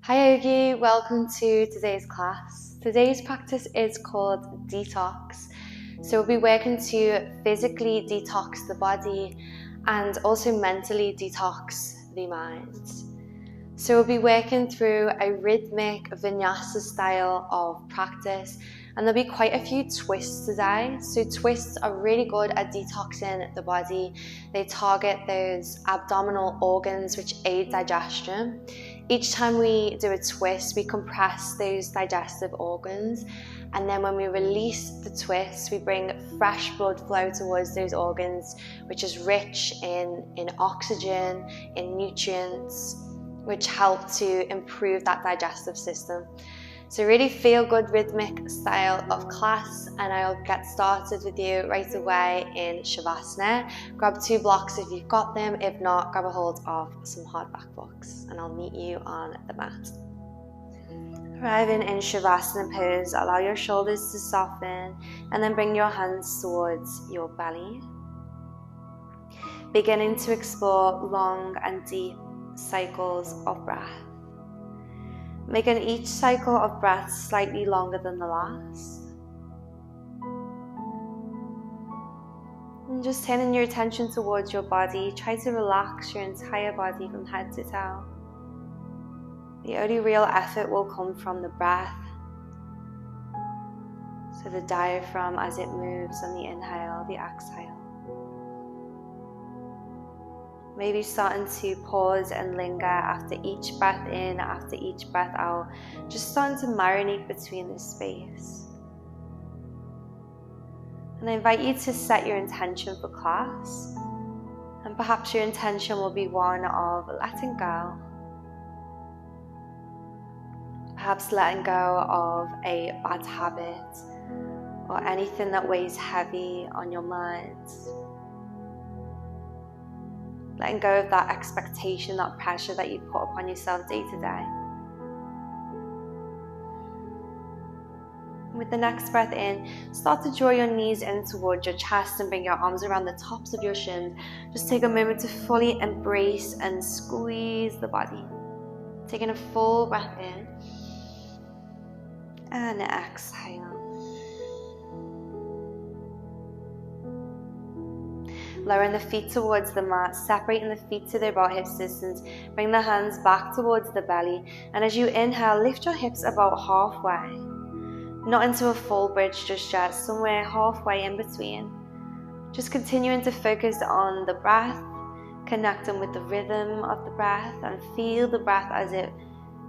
Hi Yogi, welcome to today's class. Today's practice is called Detox. So we'll be working to physically detox the body and also mentally detox the mind. So we'll be working through a rhythmic vinyasa style of practice, and there'll be quite a few twists today. So twists are really good at detoxing the body. They target those abdominal organs which aid digestion. Each time we do a twist, we compress those digestive organs, and then when we release the twist, we bring fresh blood flow towards those organs, which is rich in oxygen, in nutrients, which help to improve that digestive system. So really feel good rhythmic style of class, and I'll get started with you right away in Shavasana. Grab 2 blocks if you've got them. If not, grab a hold of some hardback books and I'll meet you on the mat. Arriving in Shavasana pose, allow your shoulders to soften and then bring your hands towards your belly. Beginning to explore long and deep cycles of breath, making each cycle of breath slightly longer than the last, and just turning your attention towards your body. Try to relax your entire body from head to toe. The only real effort will come from the breath, so the diaphragm as it moves on the inhale, the exhale. Maybe starting to pause and linger after each breath in, after each breath out, just starting to marinate between this space. And I invite you to set your intention for class, and perhaps your intention will be one of letting go. Perhaps letting go of a bad habit or anything that weighs heavy on your mind. Letting go of that expectation, that pressure that you put upon yourself day to day. With the next breath in, start to draw your knees in towards your chest and bring your arms around the tops of your shins. Just take a moment to fully embrace and squeeze the body. Taking a full breath in and exhale. Lowering the feet towards the mat, separating the feet to their about hip distance. Bring the hands back towards the belly, and as you inhale, lift your hips about halfway. Not into a full bridge just yet, somewhere halfway in between. Just continuing to focus on the breath, connecting with the rhythm of the breath, and feel the breath as it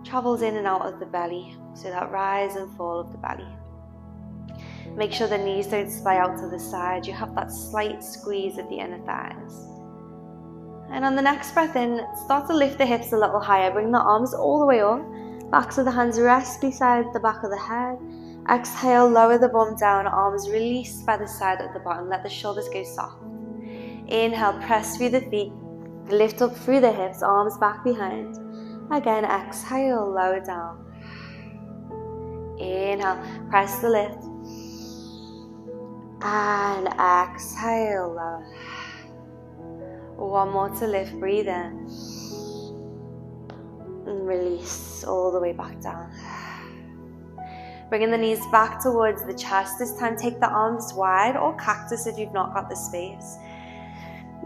travels in and out of the belly. So that rise and fall of the belly. Make sure the knees don't splay out to the side. You have that slight squeeze of the inner thighs. And on the next breath in, start to lift the hips a little higher. Bring the arms all the way up. Backs of the hands rest beside the back of the head. Exhale, lower the bum down. Arms release by the side of the bottom. Let the shoulders go soft. Inhale, press through the feet. Lift up through the hips, arms back behind. Again, exhale, lower down. Inhale, press the lift. And exhale, lower. One more to lift, breathe in. And release all the way back down. Bringing the knees back towards the chest. This time take the arms wide, or cactus if you've not got the space.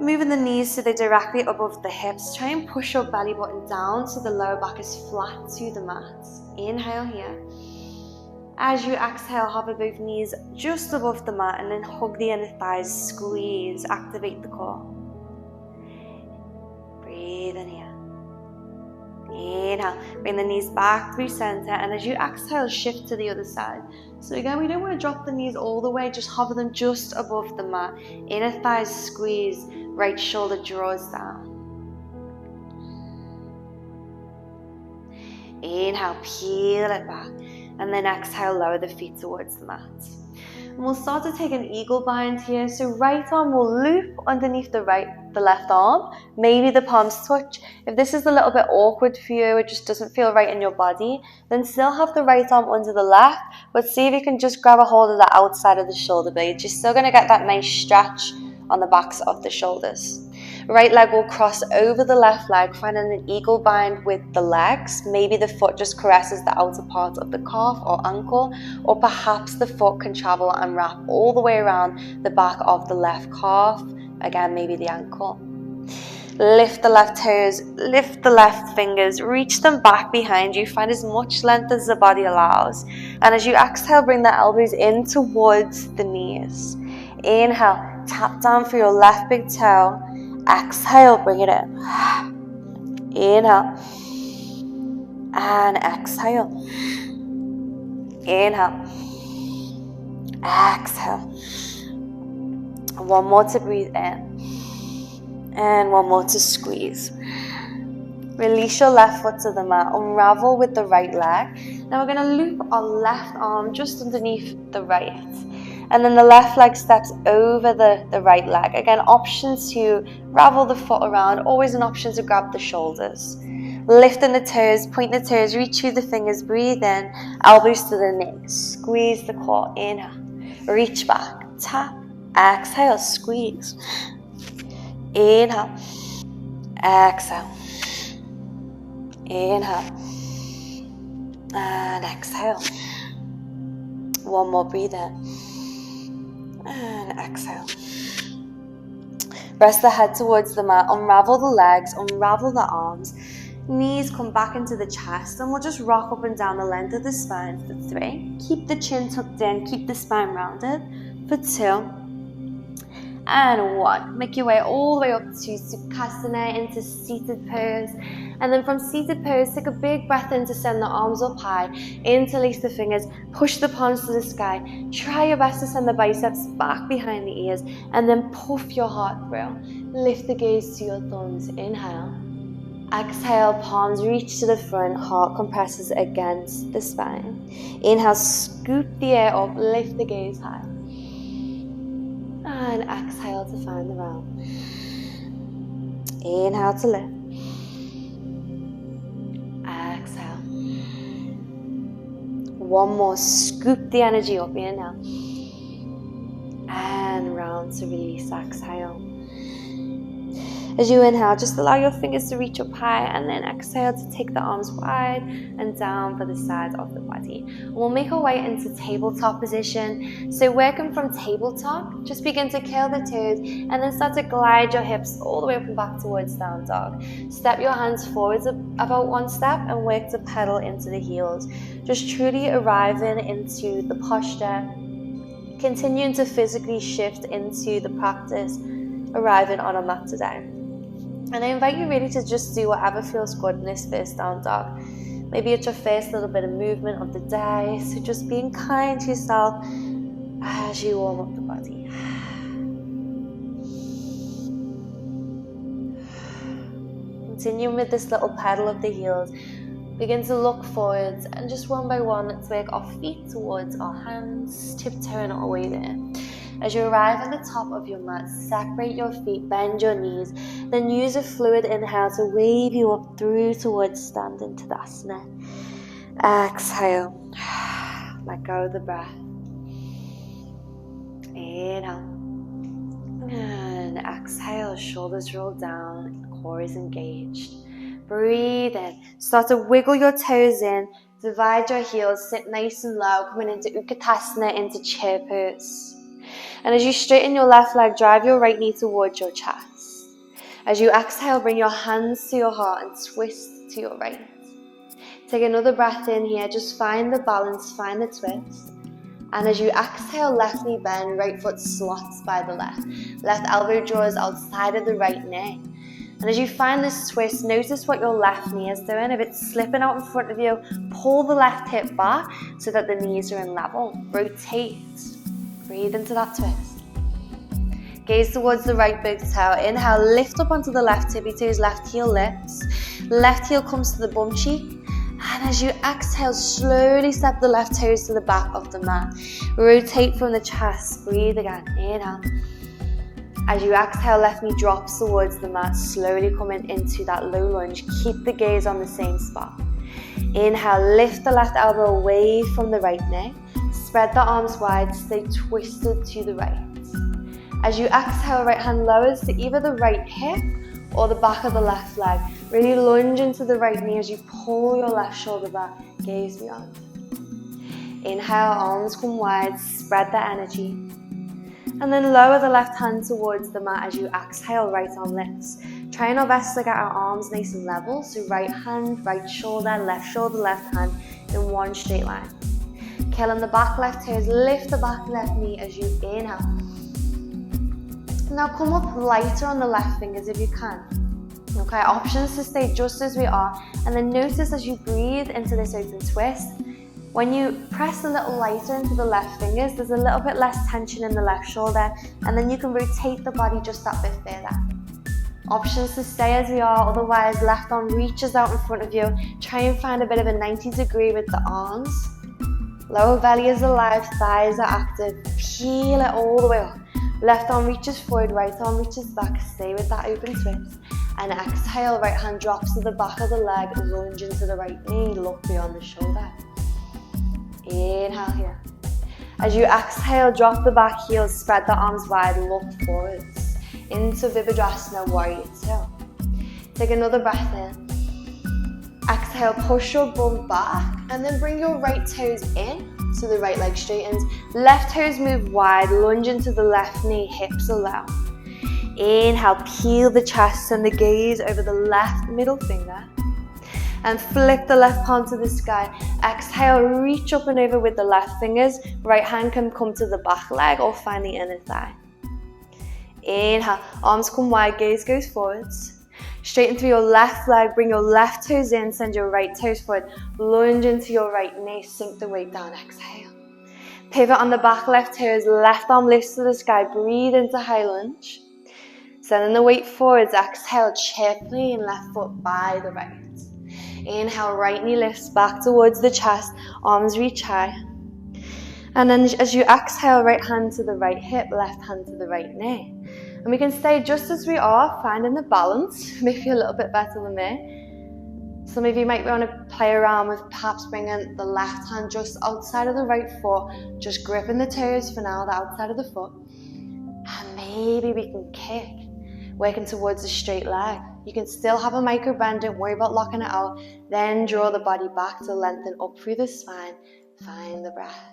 Moving the knees so they're directly above the hips. Try and push your belly button down so the lower back is flat to the mat. Inhale here. As you exhale, hover both knees just above the mat and then hug the inner thighs, squeeze, activate the core. Breathe in here. Inhale, bring the knees back through center, and as you exhale, shift to the other side. So again, we don't want to drop the knees all the way, just hover them just above the mat. Inner thighs squeeze, right shoulder draws down. Inhale, peel it back. And then exhale, lower the feet towards the mat. And we'll start to take an eagle bind here. So right arm will loop underneath the left arm. Maybe the palms touch. If this is a little bit awkward for you, it just doesn't feel right in your body, then still have the right arm under the left, but see if you can just grab a hold of the outside of the shoulder blades. You're still going to get that nice stretch on the backs of the shoulders. Right leg will cross over the left leg, finding an eagle bind with the legs. Maybe the foot just caresses the outer part of the calf or ankle, or perhaps the foot can travel and wrap all the way around the back of the left calf. Again, maybe the ankle. Lift the left toes, lift the left fingers, reach them back behind you. Find as much length as the body allows. And as you exhale, bring the elbows in towards the knees. Inhale, tap down for your left big toe. Exhale, bring it in. Inhale. And exhale. Inhale. Exhale. One more to breathe in. And one more to squeeze. Release your left foot to the mat. Unravel with the right leg. Now we're going to loop our left arm just underneath the right. And then the left leg steps over the right leg. Again, options to ravel the foot around. Always an option to grab the shoulders. Lifting the toes, point the toes, reach through the fingers, breathe in. Elbows to the knees. Squeeze the core. Inhale. Reach back. Tap. Exhale. Squeeze. Inhale. Exhale. Inhale. And exhale. One more, breathe in. And exhale. Rest the head towards the mat. Unravel the legs, unravel the arms. Knees come back into the chest, and we'll just rock up and down the length of the spine for 3. Keep the chin tucked in, keep the spine rounded for 2. And 1. Make your way all the way up to Sukhasana, into seated pose. And then from seated pose, take a big breath in to send the arms up high. Interlace the fingers, push the palms to the sky. Try your best to send the biceps back behind the ears. And then puff your heart through. Lift the gaze to your thumbs. Inhale. Exhale, palms reach to the front. Heart compresses against the spine. Inhale, scoop the air up. Lift the gaze high. And exhale to find the round. Inhale to lift. Exhale. One more. Scoop the energy up. Inhale. And round to release. Exhale. As you inhale, just allow your fingers to reach up high, and then exhale to take the arms wide and down for the sides of the body. We'll make our way into tabletop position. So working from tabletop, just begin to curl the toes and then start to glide your hips all the way up and back towards down dog. Step your hands forwards about 1 step and work to pedal into the heels. Just truly arriving into the posture. Continuing to physically shift into the practice, arriving on a mat today. And I invite you really to just do whatever feels good in this first down dog. Maybe it's your first little bit of movement of the day, so just being kind to yourself as you warm up the body. Continuing with this little pedal of the heels, begin to look forwards, and just one by one, let's work our feet towards our hands, tiptoeing our way there. As you arrive at the top of your mat, separate your feet, bend your knees, then use a fluid inhale to wave you up through towards standing Tadasana. Exhale. Let go of the breath. Inhale. And exhale, shoulders roll down, core is engaged. Breathe in. Start to wiggle your toes in, divide your heels, sit nice and low, coming into Utkatasana, into chair pose. And as you straighten your left leg, drive your right knee towards your chest. As you exhale, bring your hands to your heart and twist to your right. Take another breath in here, just find the balance, find the twist. And as you exhale, left knee bend, right foot slots by the left. Left elbow draws outside of the right knee. And as you find this twist, notice what your left knee is doing. If it's slipping out in front of you, pull the left hip back so that the knees are in level. Rotate. Breathe into that twist. Gaze towards the right big toe. Inhale, lift up onto the left tippy toes, left heel lifts. Left heel comes to the bum cheek. And as you exhale, slowly step the left toes to the back of the mat. Rotate from the chest. Breathe again. Inhale. As you exhale, left knee drops towards the mat, slowly coming into that low lunge. Keep the gaze on the same spot. Inhale, lift the left elbow away from the right knee. Spread the arms wide, stay twisted to the right. As you exhale, right hand lowers to either the right hip or the back of the left leg. Really lunge into the right knee as you pull your left shoulder back, gaze beyond. Inhale, arms come wide, spread the energy. And then lower the left hand towards the mat as you exhale, right arm lifts. Trying our best to get our arms nice and level. So right hand, right shoulder, left hand in one straight line. Killing the back left toes, lift the back left knee as you inhale. Now come up lighter on the left fingers if you can. Okay, options to stay just as we are. And then notice as you breathe into this open twist, when you press a little lighter into the left fingers, there's a little bit less tension in the left shoulder, and then you can rotate the body just that bit further. Options to stay as we are, otherwise left arm reaches out in front of you. Try and find a bit of a 90-degree with the arms. Lower belly is alive, thighs are active. Peel it all the way up. Left arm reaches forward, right arm reaches back. Stay with that open twist. And exhale, right hand drops to the back of the leg, lunge into the right knee, look beyond the shoulder. Inhale here. As you exhale, drop the back heels, spread the arms wide, look forwards. Into Virabhadrasana, Warrior Two. Take another breath in. Exhale, push your bum back, and then bring your right toes in, so the right leg straightens. Left toes move wide, lunge into the left knee, hips allow. Inhale, peel the chest and the gaze over the left middle finger. And flick the left palm to the sky. Exhale, reach up and over with the left fingers. Right hand can come to the back leg or find the inner thigh. Inhale, arms come wide, gaze goes forwards. Straighten through your left leg, bring your left toes in, send your right toes forward. Lunge into your right knee, sink the weight down, exhale. Pivot on the back left toes, left arm lifts to the sky, breathe into high lunge. Sending the weight forwards, exhale, chair plane, left foot by the right. Inhale, right knee lifts back towards the chest, arms reach high. And then as you exhale, right hand to the right hip, left hand to the right knee. And we can stay just as we are, finding the balance, maybe a little bit better than me. Some of you might want to play around with perhaps bringing the left hand just outside of the right foot, just gripping the toes for now, the outside of the foot. And maybe we can kick, working towards a straight leg. You can still have a micro bend, don't worry about locking it out. Then draw the body back to lengthen up through the spine. Find the breath.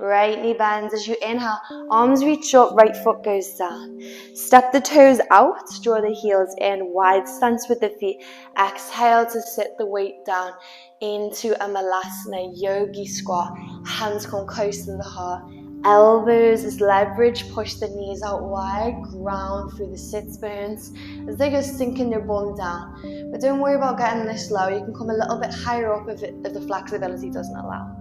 Right knee bends as you inhale, arms reach up, right foot goes down. Step the toes out, draw the heels in, wide stance with the feet. Exhale to sit the weight down into a Malasana, yogi squat. Hands come close to the heart. Elbows is leverage, push the knees out wide, ground through the sits bones as they go sinking your bum down. But don't worry about getting this low, you can come a little bit higher up if the flexibility doesn't allow.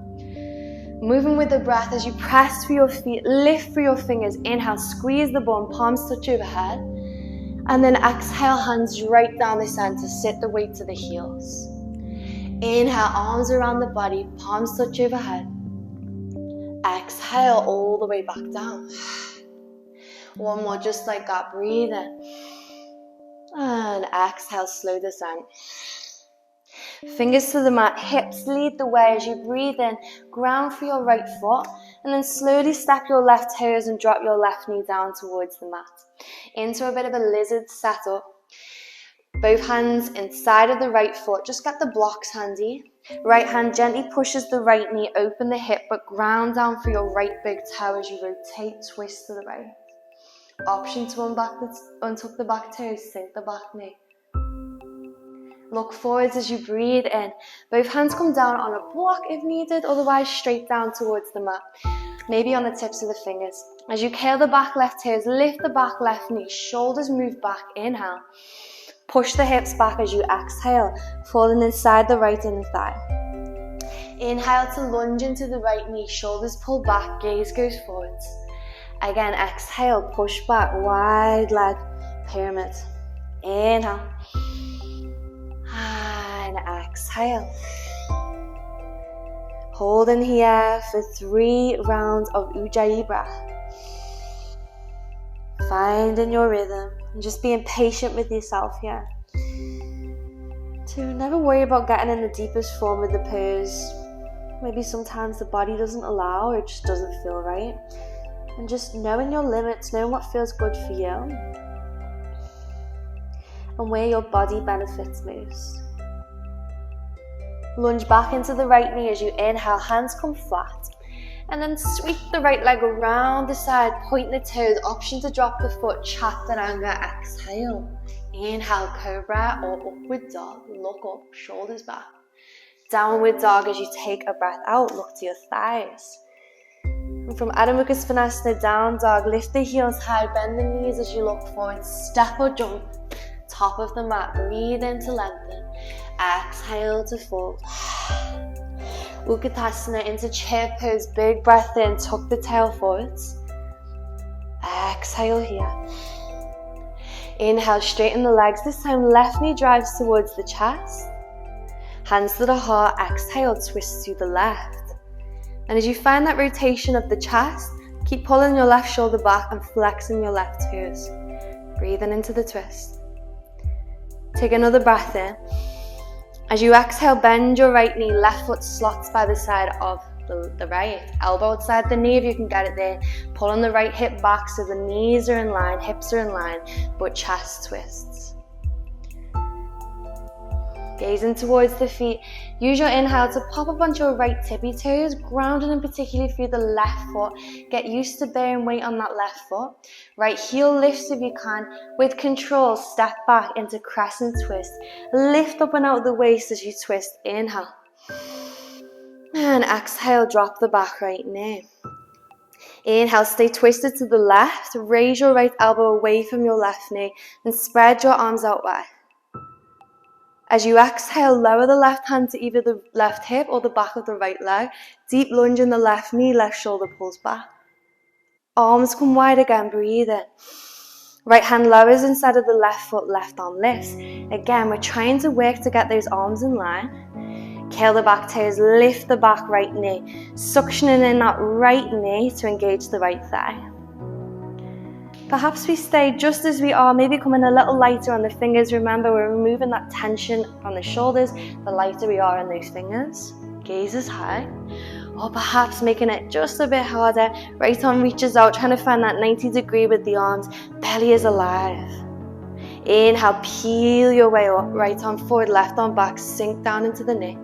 Moving with the breath as you press through your feet, lift through your fingers. Inhale, squeeze the bum, palms touch overhead. And then exhale, hands right down the center, sit the weight to the heels. Inhale, arms around the body, palms touch overhead. Exhale all the way back down. One more just like that, breathe in. And exhale, slow descent. Fingers to the mat, hips lead the way as you breathe in, ground for your right foot, and then slowly step your left toes and drop your left knee down towards the mat. Into a bit of a lizard setup. Both hands inside of the right foot, just get the blocks handy. Right hand gently pushes the right knee, open the hip, but ground down for your right big toe as you rotate, twist to the right. Option to untuck the back toes, sink the back knee. Look forwards as you breathe in. Both hands come down on a block if needed, otherwise straight down towards the mat. Maybe on the tips of the fingers. As you curl the back left toes, lift the back left knee, shoulders move back, inhale. Push the hips back as you exhale, falling inside the right inner thigh. Inhale to lunge into the right knee, shoulders pull back, gaze goes forwards. Again, exhale, push back, wide leg, pyramid. Inhale. And exhale. Hold in here for 3 rounds of Ujjayi breath. Finding your rhythm and just being patient with yourself here. To never worry about getting in the deepest form of the pose. Maybe sometimes the body doesn't allow, or it just doesn't feel right. And just knowing your limits, knowing what feels good for you, and where your body benefits most. Lunge back into the right knee as you inhale, hands come flat. And then sweep the right leg around the side, point the toes, option to drop the foot, chaturanga, exhale. Inhale, cobra or upward dog, look up, shoulders back. Downward dog as you take a breath out, look to your thighs. And from Adho Mukha Svanasana, down dog, lift the heels high, bend the knees as you look forward, step or jump, top of the mat, breathe in to lengthen, exhale to fold. Utkatasana into chair pose, big breath in, tuck the tail forwards, exhale here. Inhale, straighten the legs, this time left knee drives towards the chest. Hands to the heart, exhale, twist to the left. And as you find that rotation of the chest, keep pulling your left shoulder back and flexing your left toes. Breathing into the twist. Take another breath in. As you exhale, bend your right knee, left foot slots by the side of the right. Elbow outside the knee if you can get it there. Pulling the right hip back so the knees are in line, hips are in line, but chest twists. Gazing towards the feet, use your inhale to pop up onto your right tippy toes, grounding in particular through the left foot. Get used to bearing weight on that left foot. Right heel lifts if you can. With control, step back into crescent twist. Lift up and out the waist as you twist. Inhale. And exhale, drop the back right knee. Inhale, stay twisted to the left. Raise your right elbow away from your left knee and spread your arms out wide. As you exhale, lower the left hand to either the left hip or the back of the right leg. Deep lunge in the left knee, left shoulder pulls back. Arms come wide again, breathe in. Right hand lowers inside of the left foot, left arm lifts. Again, we're trying to work to get those arms in line. Curl the back toes, lift the back right knee. Suctioning in that right knee to engage the right thigh. Perhaps we stay just as we are, maybe coming a little lighter on the fingers. Remember, we're removing that tension on the shoulders. The lighter we are on those fingers. Gaze is high. Or perhaps making it just a bit harder. Right arm reaches out, trying to find that 90-degree with the arms. Belly is alive. Inhale, peel your way up. Right arm forward, left arm back. Sink down into the knee.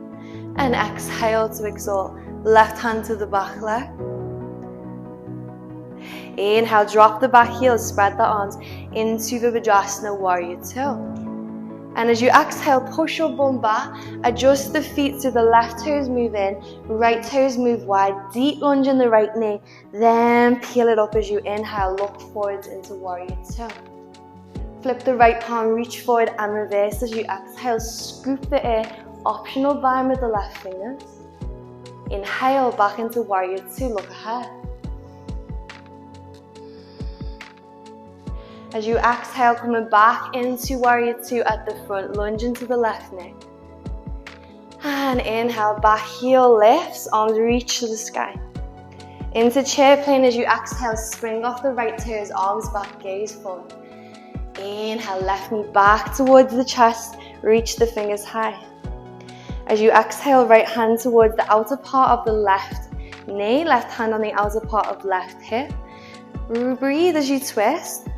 And exhale to exhale. Left hand to the back leg. Inhale, drop the back heel, spread the arms into the Vajrasana Warrior 2. And as you exhale, push your bum back, adjust the feet so the left toes move in, right toes move wide, deep lunge in the right knee, then peel it up as you inhale, look forwards into Warrior 2. Flip the right palm, reach forward and reverse as you exhale, scoop the air, optional bind with the left fingers. Inhale, back into Warrior 2, look ahead. As you exhale, coming back into Warrior 2 at the front, lunge into the left knee. And inhale, back heel lifts, arms reach to the sky. Into chair plane as you exhale, spring off the right toes, arms back, gaze forward. Inhale, left knee back towards the chest, reach the fingers high. As you exhale, right hand towards the outer part of the left knee, left hand on the outer part of left hip. Breathe as you twist.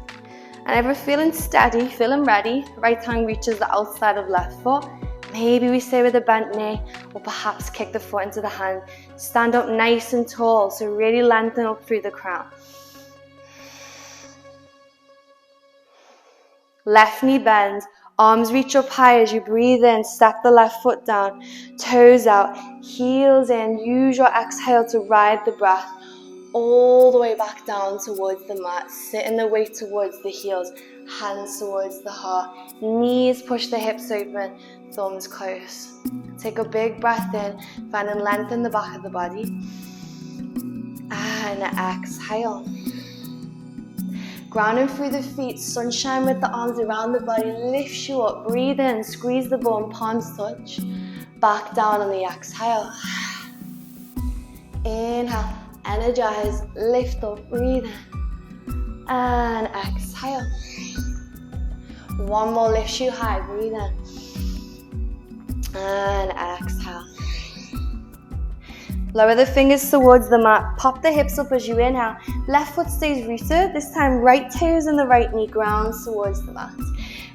And ever feeling steady, feeling ready, right hand reaches the outside of left foot. Maybe we stay with a bent knee, or perhaps kick the foot into the hand. Stand up nice and tall, so really lengthen up through the crown. Left knee bends, arms reach up high as you breathe in, step the left foot down, toes out, heels in, use your exhale to ride the breath all the way back down towards the mat, sitting the weight towards the heels, hands towards the heart, knees push the hips open, thumbs close. Take a big breath in, finding length in the back of the body, and exhale. Grounding through the feet, sunshine with the arms around the body, lifts you up, breathe in, squeeze the bum, palms touch, back down on the exhale. Inhale. Energize, lift up, breathe in, and exhale. One more lifts you high, breathe in, and exhale. Lower the fingers towards the mat. Pop the hips up as you inhale. Left foot stays rooted. This time, right toes and the right knee grounds towards the mat.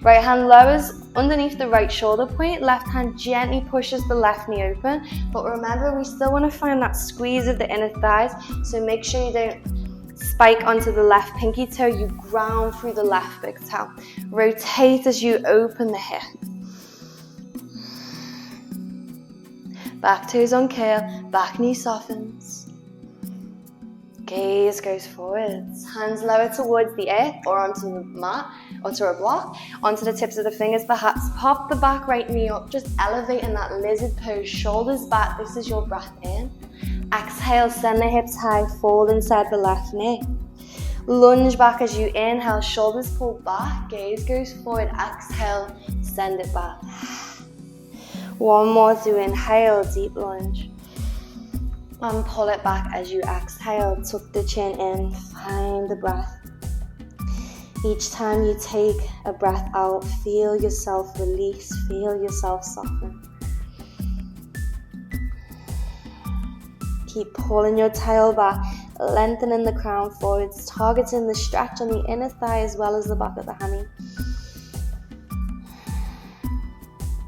Right hand lowers underneath the right shoulder point. Left hand gently pushes the left knee open. But remember, we still want to find that squeeze of the inner thighs. So make sure you don't spike onto the left pinky toe. You ground through the left big toe. Rotate as you open the hip. Back toes on curl, back knee softens. Gaze goes forwards. Hands lower towards the earth or onto the mat, onto a block, onto the tips of the fingers perhaps. Pop the back right knee up, just elevating that lizard pose, shoulders back. This is your breath in. Exhale, send the hips high, fold inside the left knee. Lunge back as you inhale, shoulders pull back, gaze goes forward. Exhale, send it back. One more to inhale, deep lunge. And pull it back as you exhale. Tuck the chin in, find the breath. Each time you take a breath out, feel yourself release, feel yourself soften. Keep pulling your tail back, lengthening the crown forwards, targeting the stretch on the inner thigh as well as the back of the hammy.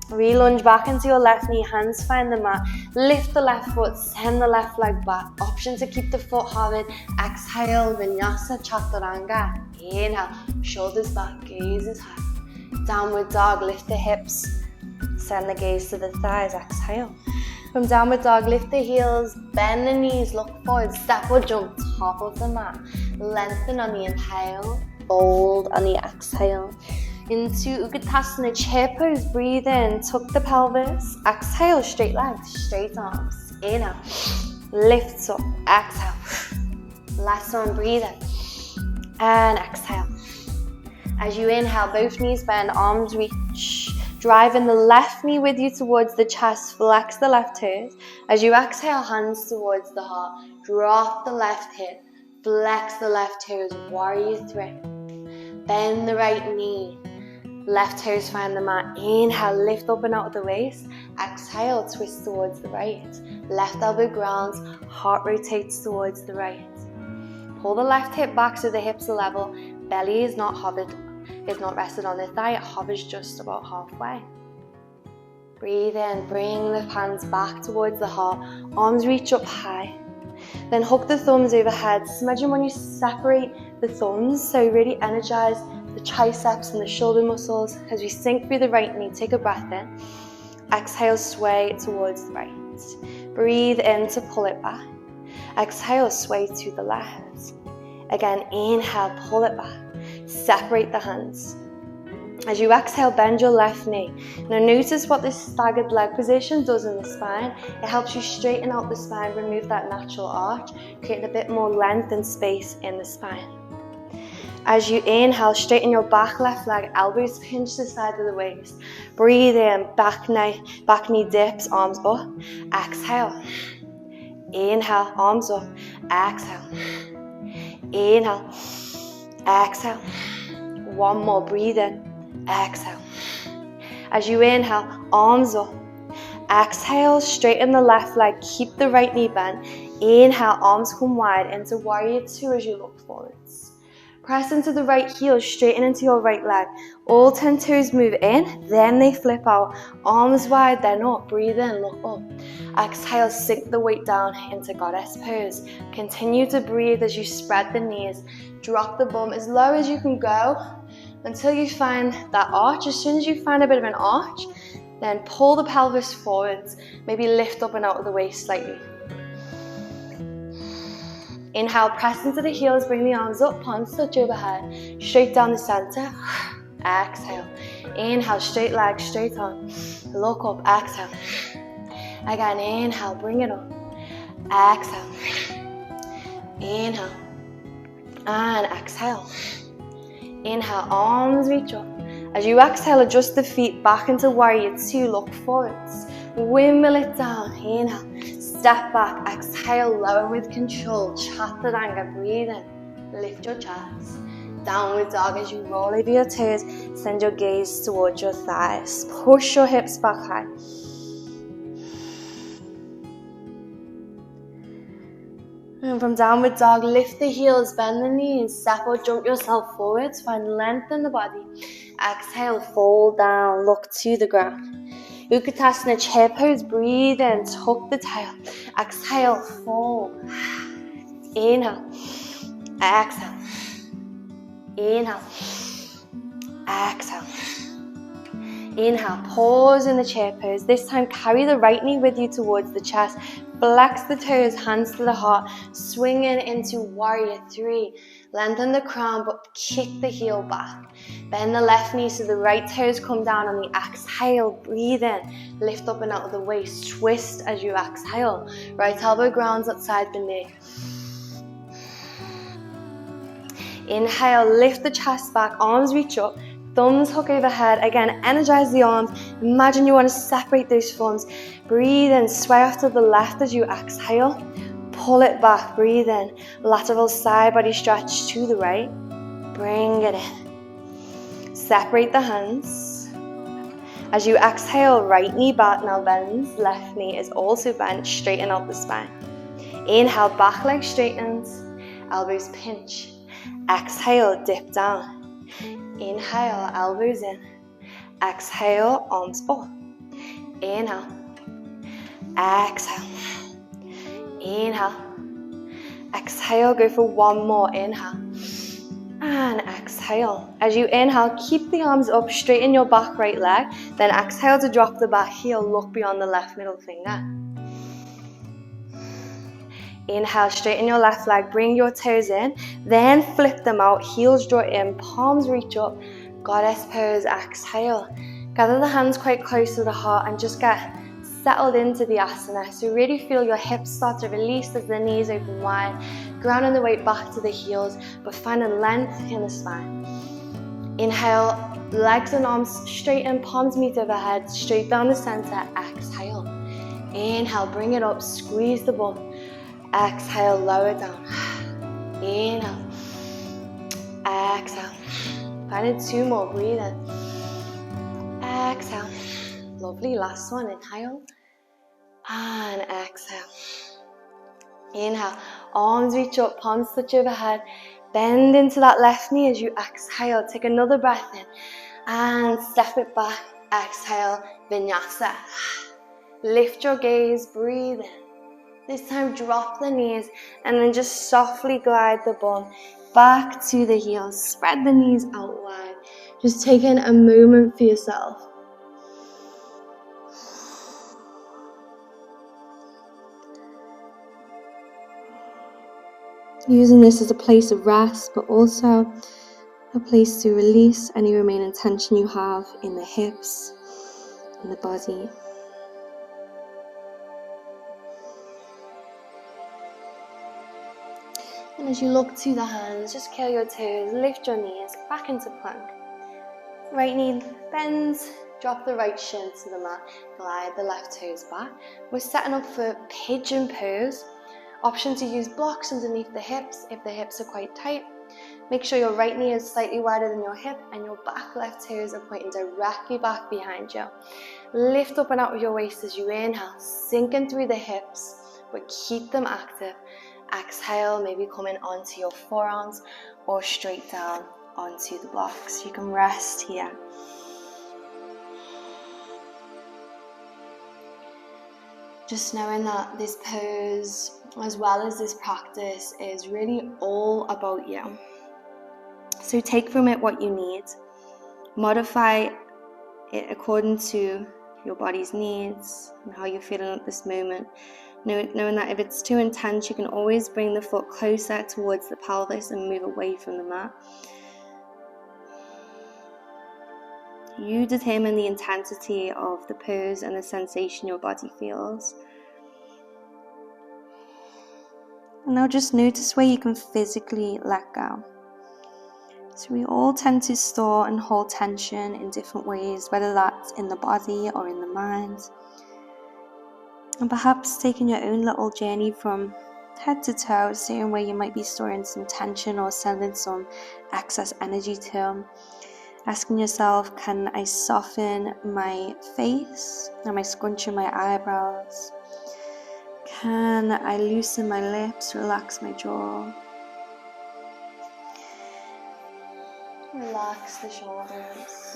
Re-lunge back into your left knee, hands find the mat. Lift the left foot, send the left leg back. Option to keep the foot hardened. Exhale, Vinyasa Chaturanga. Inhale, shoulders back, gaze is high. Downward dog, lift the hips. Send the gaze to the thighs, exhale. From downward dog, lift the heels, bend the knees, look forward, step or jump, top of the mat. Lengthen on the inhale, fold on the exhale. Into Utkatasana, chair pose, breathe in, tuck the pelvis, exhale, straight legs, straight arms, inhale, lift up, exhale, last one, breathe in, and exhale. As you inhale, both knees bend, arms reach, driving the left knee with you towards the chest, flex the left toes. As you exhale, hands towards the heart, drop the left hip, flex the left toes, warrior three, bend the right knee. Left toes find the mat. Inhale, lift up and out of the waist. Exhale, twist towards the right. Left elbow grounds, heart rotates towards the right. Pull the left hip back so the hips are level. Belly is not rested on the thigh, it hovers just about halfway. Breathe in, bring the hands back towards the heart. Arms reach up high. Then hook the thumbs overhead. Just imagine when you separate the thumbs, so really energize the triceps and the shoulder muscles. As we sink through the right knee, take a breath in. Exhale, sway towards the right. Breathe in to pull it back. Exhale, sway to the left. Again, inhale, pull it back. Separate the hands. As you exhale, bend your left knee. Now notice what this staggered leg position does in the spine. It helps you straighten out the spine, remove that natural arch, creating a bit more length and space in the spine. As you inhale, straighten your back left leg, elbows pinch the side of the waist. Breathe in, back knee dips, arms up. Exhale. Inhale, arms up. Exhale. Inhale. Exhale. One more, breathe in. Exhale. As you inhale, arms up. Exhale, straighten the left leg, keep the right knee bent. Inhale, arms come wide into warrior two as you look forwards. Press into the right heel, straighten into your right leg. All 10 toes move in, then they flip out. Arms wide, then up. Breathe in, look up. Exhale, sink the weight down into goddess pose. Continue to breathe as you spread the knees. Drop the bum as low as you can go until you find that arch. As soon as you find a bit of an arch, then pull the pelvis forwards. Maybe lift up and out of the waist slightly. Inhale, press into the heels, bring the arms up, palms touch overhead, straight down the center. Exhale. Inhale, straight leg, straight arm. Look up, exhale. Again, inhale, bring it up. Exhale. Inhale. And exhale. Inhale, arms reach up. As you exhale, adjust the feet back into warrior two, look forwards. Windmill it down, inhale. Step back, exhale, lower with control. Chaturanga, breathe in, lift your chest. Downward dog as you roll over your toes. Send your gaze towards your thighs. Push your hips back high. And from downward dog, lift the heels, bend the knees, step out, jump yourself forwards, find length in the body. Exhale, fold down, look to the ground. Utkatasana, chair pose, breathe in, tuck the tail. Exhale, fold. Inhale, exhale. Inhale, exhale. Inhale, pause in the chair pose. This time, carry the right knee with you towards the chest. Flex the toes, hands to the heart. Swinging into warrior 3. Lengthen the crown, but kick the heel back. Bend the left knee so the right toes come down on the exhale. Breathe in. Lift up and out of the waist. Twist as you exhale. Right elbow grounds outside the knee. Inhale, lift the chest back. Arms reach up. Thumbs hook overhead. Again, energize the arms. Imagine you want to separate those thumbs. Breathe in, sway off to the left as you exhale. Pull it back, breathe in. Lateral side body stretch to the right. Bring it in. Separate the hands. As you exhale, right knee back now bends. Left knee is also bent. Straighten out the spine. Inhale, back leg straightens. Elbows pinch. Exhale, dip down. Inhale, elbows in. Exhale, arms up. Inhale. Exhale. Inhale. Exhale, go for one more. Inhale. And exhale. As you inhale, keep the arms up, straighten your back right leg. Then exhale to drop the back heel, look beyond the left middle finger. Inhale, straighten your left leg, bring your toes in, then flip them out, heels draw in, palms reach up, goddess pose, exhale. Gather the hands quite close to the heart and just get settled into the asana. So really feel your hips start to release as the knees open wide, grounding the weight back to the heels, but finding length in the spine. Inhale, legs and arms straighten, palms meet overhead, straight down the center, exhale. Inhale, bring it up, squeeze the bum. Exhale, lower down. Inhale. Exhale. Find it 2 more, breathe in. Exhale. Lovely, last one, inhale. And exhale. Inhale, arms reach up, palms touch overhead. Bend into that left knee as you exhale. Take another breath in. And step it back. Exhale, vinyasa. Lift your gaze, breathe in. This time drop the knees and then just softly glide the bum back to the heels. Spread the knees out wide. Just taking a moment for yourself. Using this as a place of rest, but also a place to release any remaining tension you have in the hips, in the body. And as you look to the hands, just curl your toes, lift your knees back into plank. Right knee bends, drop the right shin to the mat, glide the left toes back. We're setting up for pigeon pose. Option to use blocks underneath the hips if the hips are quite tight. Make sure your right knee is slightly wider than your hip and your back left toes are pointing directly back behind you. Lift up and out of your waist as you inhale, sinking through the hips, but keep them active. Exhale, maybe coming onto your forearms or straight down onto the blocks. You can rest here. Just knowing that this pose, as well as this practice, is really all about you. So take from it what you need. Modify it according to your body's needs and how you're feeling at this moment. Knowing that if it's too intense, you can always bring the foot closer towards the pelvis and move away from the mat. You determine the intensity of the pose and the sensation your body feels. And now just notice where you can physically let go. So we all tend to store and hold tension in different ways, whether that's in the body or in the mind. And perhaps taking your own little journey from head to toe, seeing where you might be storing some tension or sending some excess energy to. Asking yourself, can I soften my face? Am I scrunching my eyebrows? Can I loosen my lips, relax my jaw? Relax the shoulders.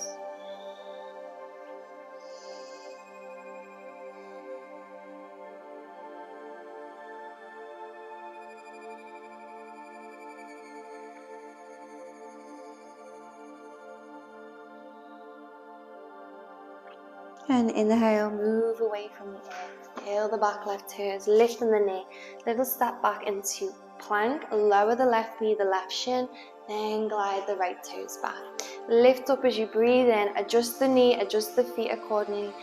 And inhale, move away from the earth. Heel the back left toes, lifting the knee. Little step back into plank. Lower the left knee, the left shin. Then glide the right toes back. Lift up as you breathe in. Adjust the knee, adjust the feet accordingly.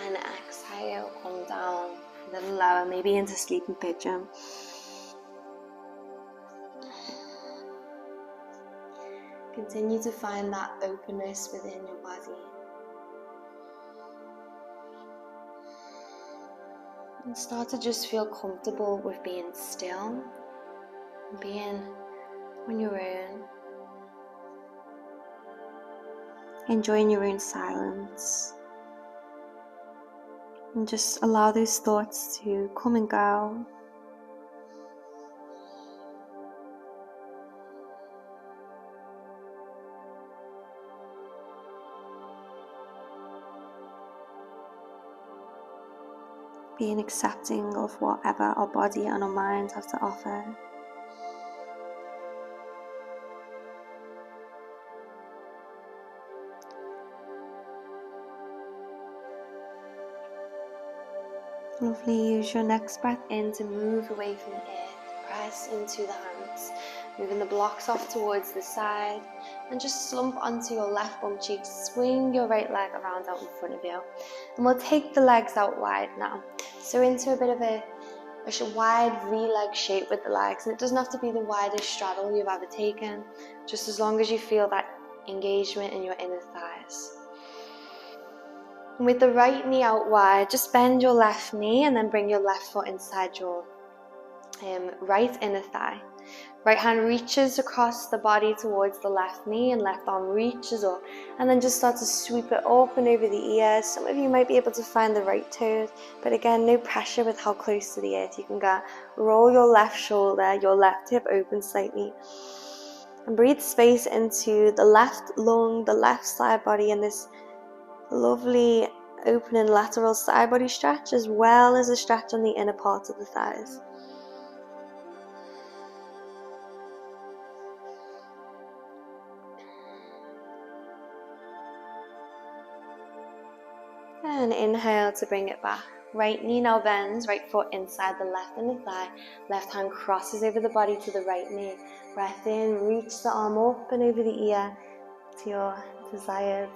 And exhale, come down. A little lower, maybe into sleeping pigeon. Continue to find that openness within your body. And start to just feel comfortable with being still, being on your own, enjoying your own silence, and just allow those thoughts to come and go. Being accepting of whatever our body and our mind have to offer. Lovely. Use your next breath in to move away from the earth. Press into the hands. Moving the blocks off towards the side. And just slump onto your left bum cheek. Swing your right leg around out in front of you. And we'll take the legs out wide now. So into a bit of a wide V-leg shape with the legs. And it doesn't have to be the widest straddle you've ever taken. Just as long as you feel that engagement in your inner thighs. And with the right knee out wide, just bend your left knee and then bring your left foot inside your right inner thigh. Right hand reaches across the body towards the left knee and left arm reaches up. And then just start to sweep it up and over the ears. Some of you might be able to find the right toes, but again, no pressure with how close to the earth you can get. Roll your left shoulder, your left hip open slightly. And breathe space into the left lung, the left side body, and this lovely opening lateral side body stretch, as well as a stretch on the inner part of the thighs. And inhale to bring it back. Right knee now bends, right foot inside the left inner thigh. Left hand crosses over the body to the right knee. Breath in, reach the arm up and over the ear to your desired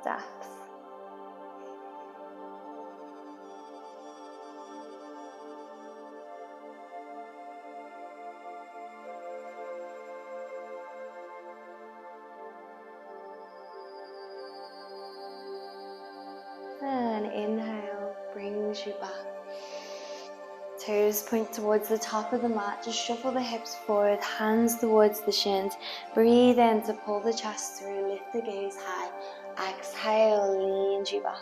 depth. And inhale brings you back. Toes point towards the top of the mat. Just shuffle the hips forward, hands towards the shins. Breathe in to pull the chest through, lift the gaze high. Exhale, leans you back.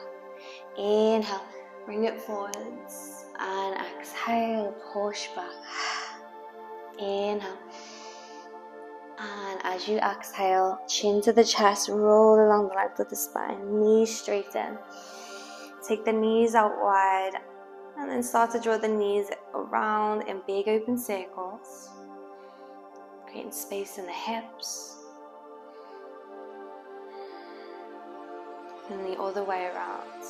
Inhale, bring it forwards. And exhale, push back. Inhale. And as you exhale, chin to the chest, roll along the length of the spine, knees straighten. Take the knees out wide and then start to draw the knees around in big open circles, creating space in the hips. And the other way around.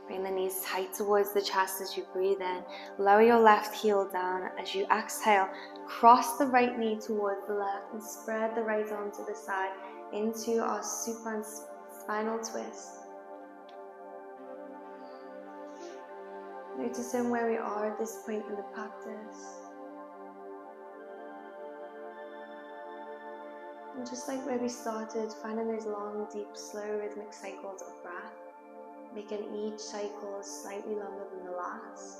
Bring the knees tight towards the chest as you breathe in. Lower your left heel down. As you exhale, cross the right knee towards the left and spread the right arm to the side into our supine spinal twist. Noticing where we are at this point in the practice. And just like where we started, finding those long, deep, slow, rhythmic cycles of breath, making each cycle slightly longer than the last.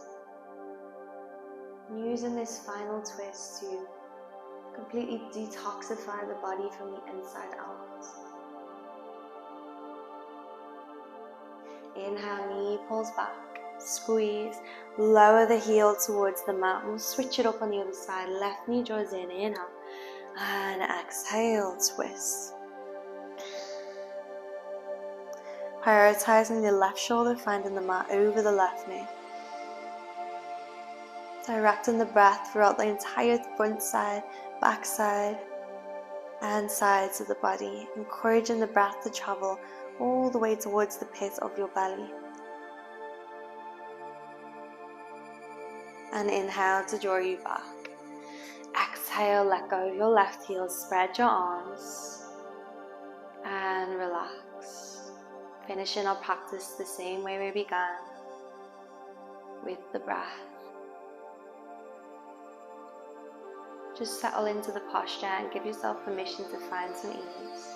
And using this final twist to completely detoxify the body from the inside out. Inhale, knee pulls back, squeeze, lower the heel towards the mat. We'll switch it up on the other side. Left knee draws in, inhale, and exhale, twist. Prioritizing the left shoulder, finding the mat over the left knee. Directing the breath throughout the entire front side, back side, and sides of the body, encouraging the breath to travel all the way towards the pit of your belly. And inhale to draw you back. Exhale, let go of your left heel, spread your arms, and relax. Finishing our practice the same way we began, with the breath. Just settle into the posture and give yourself permission to find some ease.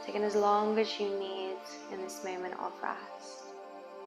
Taking as long as you need in this moment of rest.